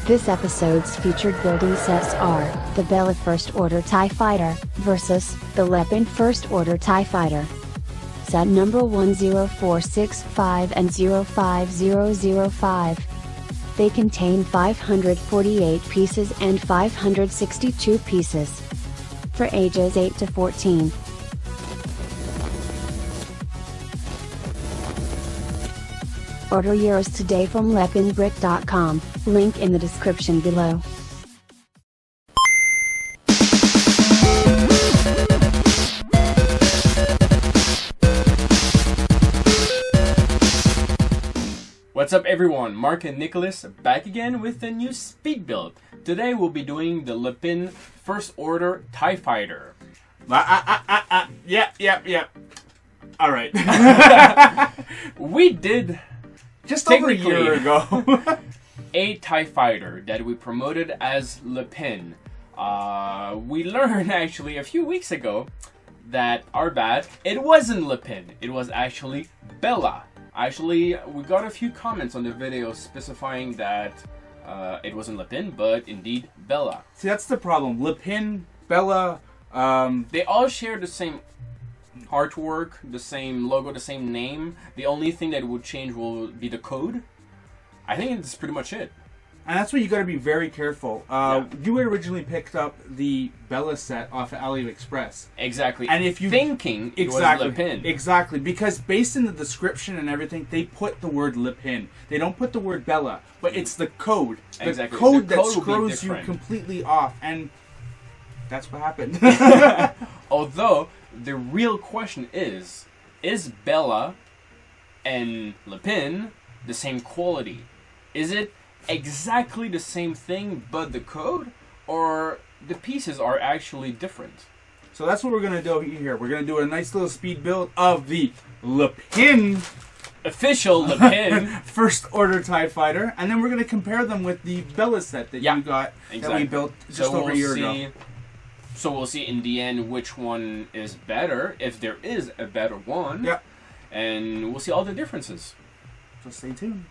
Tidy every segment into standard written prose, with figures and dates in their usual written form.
This episode's featured building sets are the Bela First Order TIE Fighter versus the Lepin First Order TIE Fighter. Set number 10465 and 05005. They contain 548 pieces and 562 pieces. For ages 8 to 14. Order yours today from lepinbrick.com, link in the description below. What's up everyone, Mark and Nicholas back again with a new speed build. Today we'll be doing the Lepin First Order TIE Fighter. Yep. Alright. We did just over a year ago a TIE Fighter that we promoted as Lepin. We learned actually a few weeks ago that, our bad, it wasn't Lepin, it was actually Bela. Actually, we got a few comments on the video specifying that it wasn't Lepin, but indeed Bela. See, that's the problem. Lepin, Bela, they all share the same artwork, the same logo, the same name. The only thing that would change will be the code. I think that's pretty much it. And that's where you got to be very careful. You originally picked up the Bela set off of AliExpress. Exactly. And if you thinking it was Lepin. Exactly, because based in the description and everything, they put the word Lepin. They don't put the word Bela, but it's the code. The code that screws you completely off, and that's what happened. Although the real question is Bela and Lepin the same quality? Is it exactly the same thing but the code, or the pieces are actually different? So that's what we're going to do here. We're going to do a nice little speed build of the Lepin, official Lepin First Order TIE Fighter, and then we're going to compare them with the Bela set that you got, that we built just over a year ago. So we'll see in the end which one is better, if there is a better one. Yep. And we'll see all the differences. So stay tuned.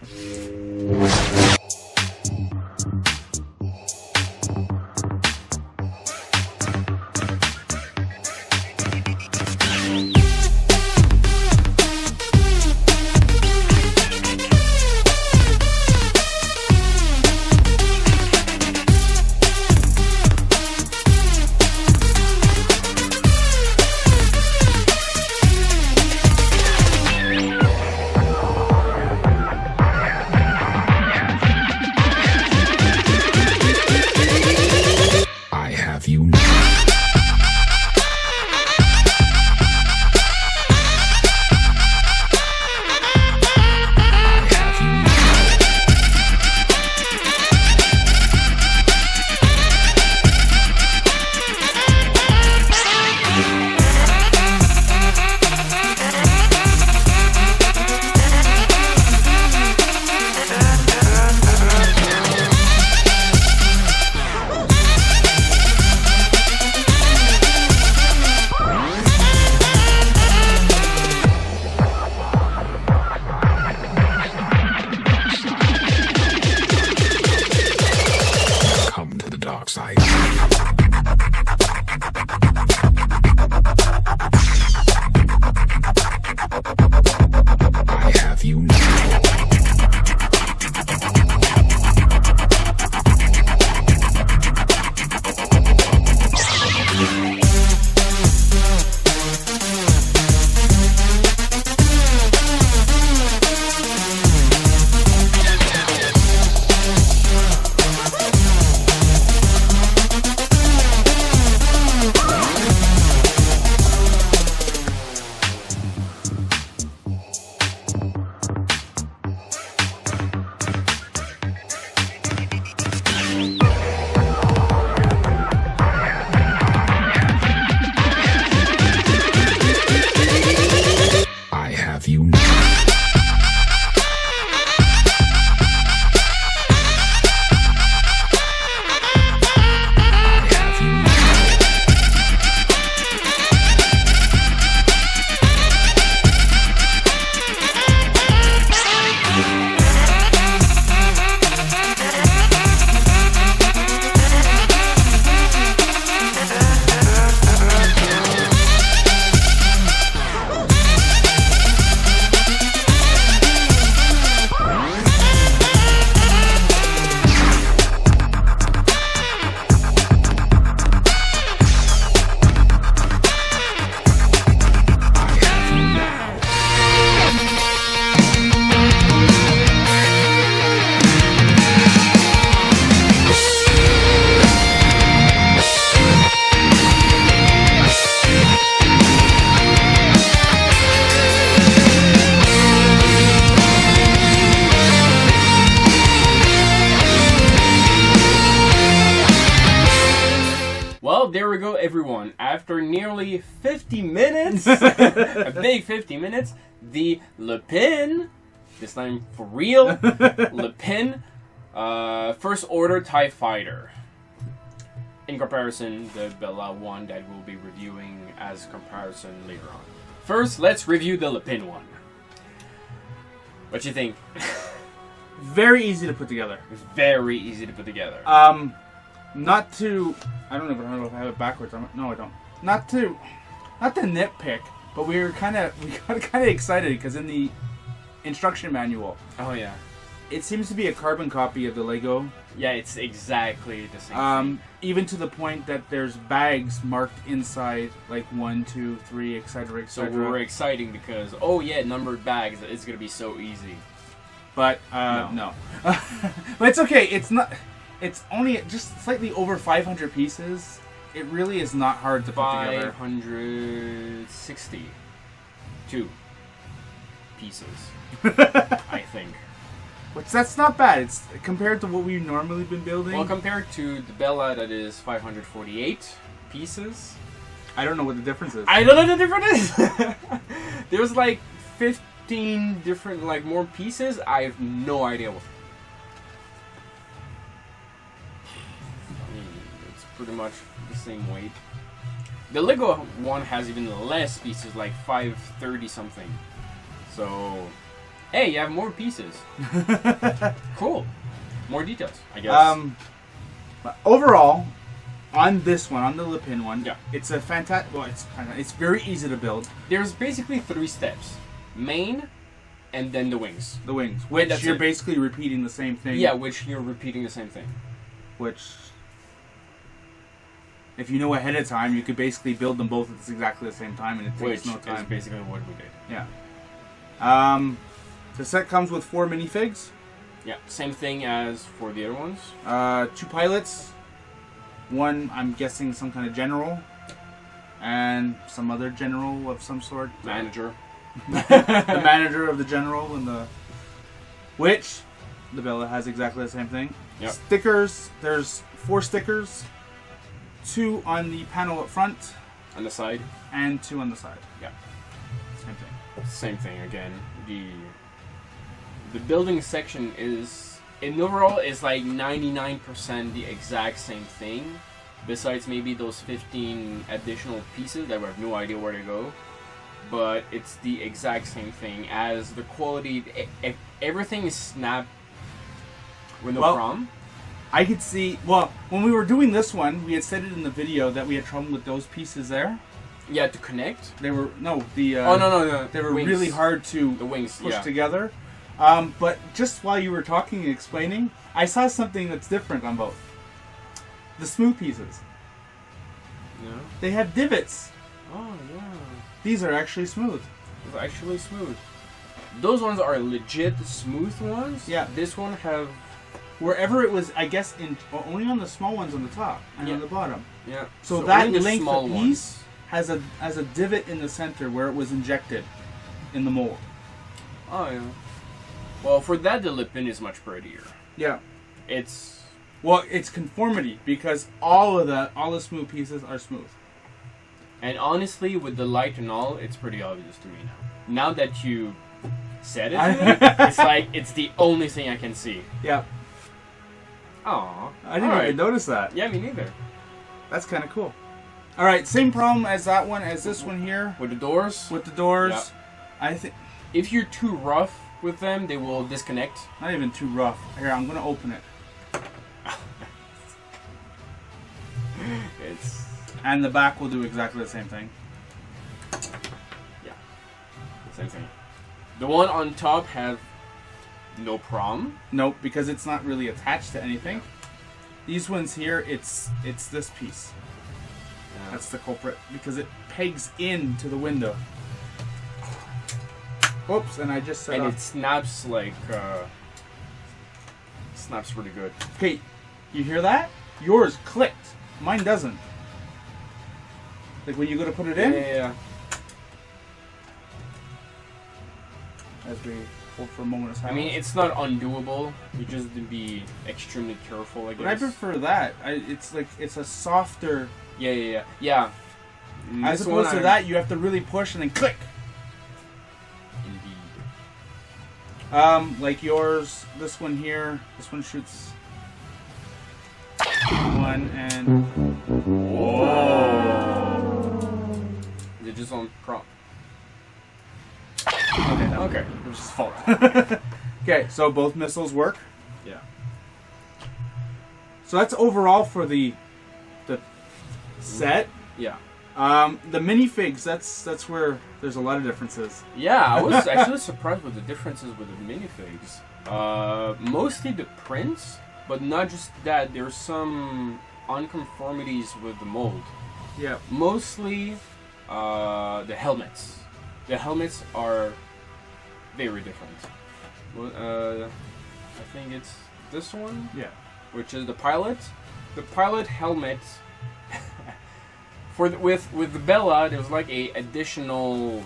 everyone, after nearly 50 minutes, a big 50 minutes, the Lepin, this time for real, Lepin, First Order TIE Fighter. In comparison, the Bela one that we'll be reviewing as comparison later on. First, let's review the Lepin one. What you think? Very easy to put together. Very easy to put together. Not to... I don't know if I have it backwards. No, I don't. Not to nitpick, but we got kind of excited because in the instruction manual... Oh, yeah. It seems to be a carbon copy of the Lego. Yeah, it's exactly the same thing. Even to the point that there's bags marked inside, like 1, 2, 3, etc., etc. So we're exciting because, oh yeah, numbered bags, it's going to be so easy. But, no. But it's okay. It's not... It's only just slightly over 500 pieces. It really is not hard to put together. 562 pieces, I think. Which, that's not bad. It's compared to what we've normally been building. Well, compared to the Bela, that is 548 pieces. I don't know what the difference is. I don't know what the difference is. There's like 15 different, like, more pieces. I have no idea what. It's pretty much the same weight. The Lego one has even less pieces, like 530 something. So, hey, you have more pieces. Cool. More details, I guess. But overall, on this one, on the Lepin one, yeah, it's a fantastic. Well, it's very easy to build. There's basically 3 steps: main, and then the wings. The wings, which you're basically repeating the same thing. Yeah, which you're repeating the same thing. Which, if you know ahead of time, you could basically build them both at exactly the same time, and it takes no time. Which is basically what we did. Yeah. The set comes with 4 minifigs. Yeah, same thing as for the other ones. 2 pilots. 1, I'm guessing, some kind of general. And some other general of some sort. Manager. The manager of the general and the... Which, the Bela has exactly the same thing. Yep. Stickers, there's 4 stickers. 2 on the panel up front. On the side. And 2 on the side. Yeah. Same thing. Same thing again. The building section is, in overall, is like 99% the exact same thing. Besides maybe those 15 additional pieces that we have no idea where to go. But it's the exact same thing as the quality. Everything is snapped with no problem. I could see, well, when we were doing this one, we had said it in the video that we had trouble with those pieces there. Yeah, to connect? They were, no. They were wings. really hard to push together. But just while you were talking and explaining, I saw something that's different on both. The smooth pieces. Yeah. They have divots. Oh, yeah. These are actually smooth. They're actually smooth. Those ones are legit smooth ones. Yeah. This one have... Wherever it was, I guess, only on the small ones on the top and on the bottom. Yeah. So that length of piece has a divot in the center where it was injected in the mold. Oh, yeah. Well, for that, the Lepin is much prettier. Yeah. It's... Well, it's conformity because all the smooth pieces are smooth. And honestly, with the light and all, it's pretty obvious to me now. Now that you said it, it's like it's the only thing I can see. Yeah. Aw. I didn't even notice that. Yeah, me neither. That's kind of cool. All right, same problem as that one, as this one here. With the doors? With the doors. Yep. I think... If you're too rough with them, they will disconnect. Not even too rough. Here, I'm going to open it. And the back will do exactly the same thing. Yeah. Same thing. The one on top have no problem. Nope, because it's not really attached to anything. These ones here, it's this piece. Yeah. That's the culprit, because it pegs into the window. Whoops, and I just set And off. it snaps like, snaps really good. Okay, you hear that? Yours clicked. Mine doesn't. Like when you go to put it in? Yeah. As we for a moment of silence. I mean, it's not undoable. You just have to be extremely careful, I guess. But I prefer that. It's like, it's a softer... Yeah. As opposed to that, you have to really push and then click. Indeed. Like yours, this one here, this one shoots one and... Whoa! Is it just on prop? Okay. It was just fault. Okay, so both missiles work. Yeah. So that's overall for the set. Yeah. The minifigs, that's where there's a lot of differences. Yeah, I was actually surprised with the differences with the minifigs. Mostly the prints, but not just that. There's some unconformities with the mold. Yeah. Mostly the helmets. The helmets are very different. Well, I think it's this one. Yeah. Which is the pilot. The pilot helmet. With the Bela, there was like a additional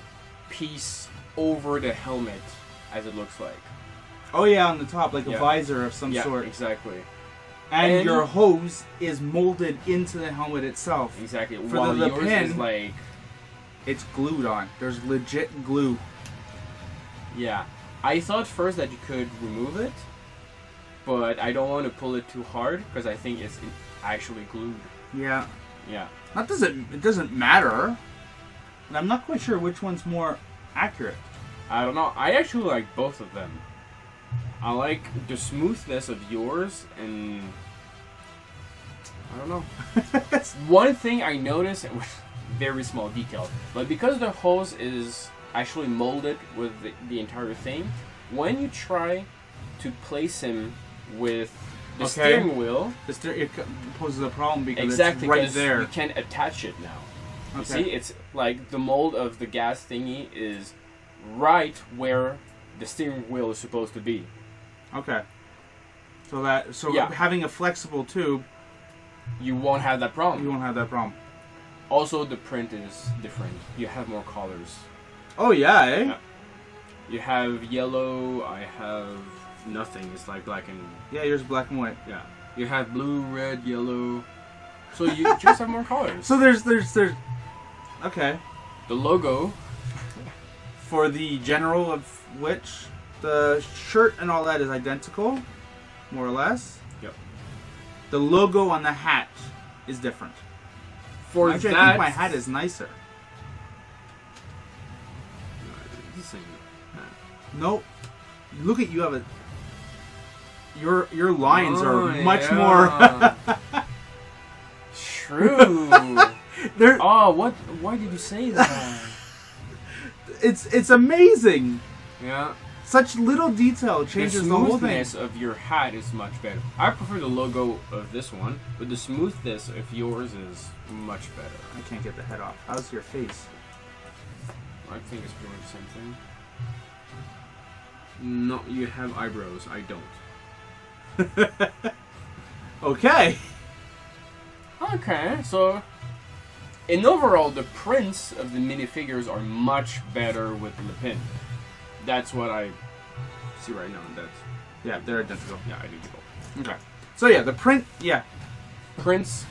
piece over the helmet, as it looks like. Oh yeah, on the top, like a visor of some sort. Yeah, exactly. And your hose is molded into the helmet itself. Exactly. For While the yours pin, is like... it's glued on. There's legit glue. Yeah. I thought first that you could remove it, but I don't want to pull it too hard, because I think it's actually glued. Yeah. Yeah. It doesn't matter. And I'm not quite sure which one's more accurate. I don't know. I actually like both of them. I like the smoothness of yours, and I don't know. One thing I noticed, it was very small detail, but because the hose is actually molded with the entire thing, when you try to place him with the steering wheel, it poses a problem because exactly, it's right there. You can't attach it now. You Okay. see, it's like the mold of the gas thingy is right where the steering wheel is supposed to be. Okay. So having a flexible tube, you won't have that problem. You won't have that problem. Also, the print is different. You have more colors. Oh yeah, eh? Yeah. You have yellow. I have nothing. It's like black and... Yeah, yours is black and white. Yeah. You have blue, red, yellow. So you just have more colors. So there's... Okay. The logo. For the general of which, the shirt and all that is identical, more or less. Yep. The logo on the hat is different. For actually, that... I think my hat is nicer. Nope. Look at you have a... Your lines are much more... True. Oh, what? Why did you say that? It's amazing. Yeah. Such little detail changes the whole thing. The smoothness of your hat is much better. I prefer the logo of this one, but the smoothness of yours is much better. I can't get the head off. How's your face? I think it's pretty much the same thing. No, you have eyebrows. I don't. Okay. Okay, so in overall, the prints of the minifigures are much better with Lepin. That's what I see right now. Yeah, they're identical. Yeah, identical. Okay. So yeah, the print. Yeah. Prints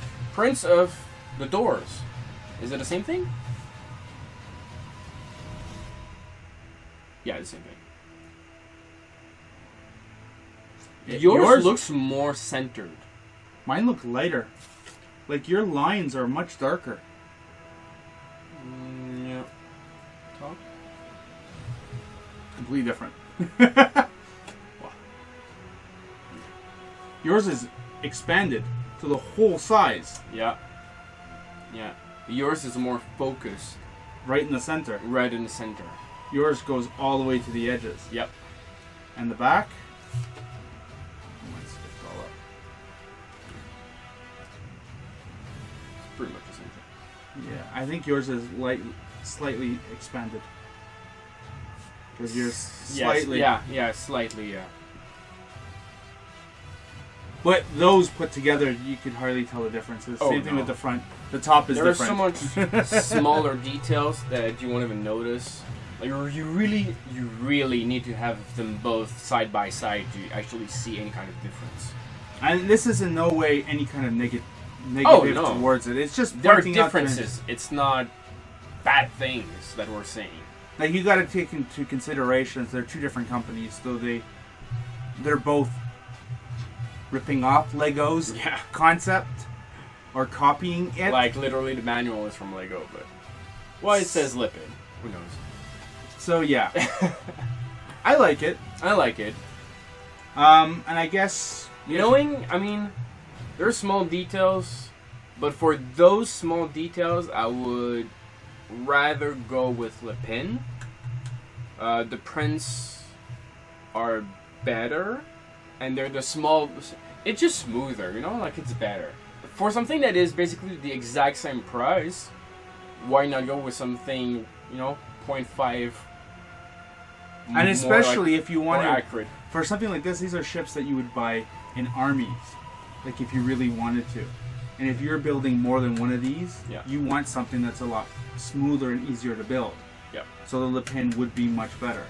of the doors. Is it the same thing? Yeah, it's the same thing. Yours looks more centered. Mine look lighter. Like your lines are much darker. Yeah. Top? Completely different. Yours is expanded to the whole size. Yeah. Yeah. Yours is more focused. Right in the center. Right in the center. Yours goes all the way to the edges. Yep. And the back? Let's get it all up. It's pretty much the same thing. Yeah, I think yours is slightly expanded. Because yours slightly. Yes, yeah, slightly, yeah. But those put together, you could hardly tell the differences. Same thing with the front. The top is different. There are so much smaller details that you won't even notice. Like you really need to have them both side by side to actually see any kind of difference. And this is in no way any kind of negative towards it. It's just there are pointing out differences. It's not bad things that we're saying. Like, you got to take into consideration they're two different companies, though they're both ripping off Lego's concept or copying it. Like, literally the manual is from Lego, but well, it says Lepin. Who knows? So yeah, I like it. I like it. And I guess I mean, there are small details, but for those small details, I would rather go with Lepin. The prints are better, and they're the small. It's just smoother, like it's better. For something that is basically the exact same price, why not go with something, 0.5? And especially if you want accurate. For something like this, these are ships that you would buy in armies, like if you really wanted to. And if you're building more than one of these, you want something that's a lot smoother and easier to build. Yep. So the Lepin would be much better.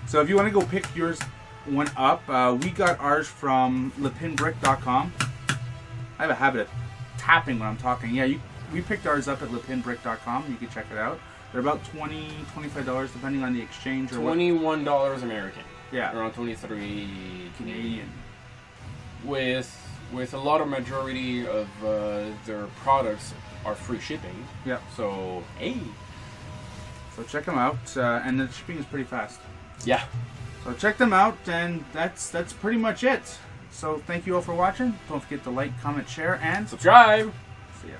So if you want to go pick yours one up, we got ours from lepinbrick.com. I have a habit of tapping when I'm talking. Yeah, we picked ours up at lepinbrick.com. You can check it out. They're about $20, $25 depending on the exchange. Or $21 American. Yeah. Around 23 Canadian. With a lot of majority of their products are free shipping. Yeah. So, hey. So check them out, and the shipping is pretty fast. Yeah. So check them out, and that's pretty much it. So thank you all for watching. Don't forget to like, comment, share, and subscribe. See ya.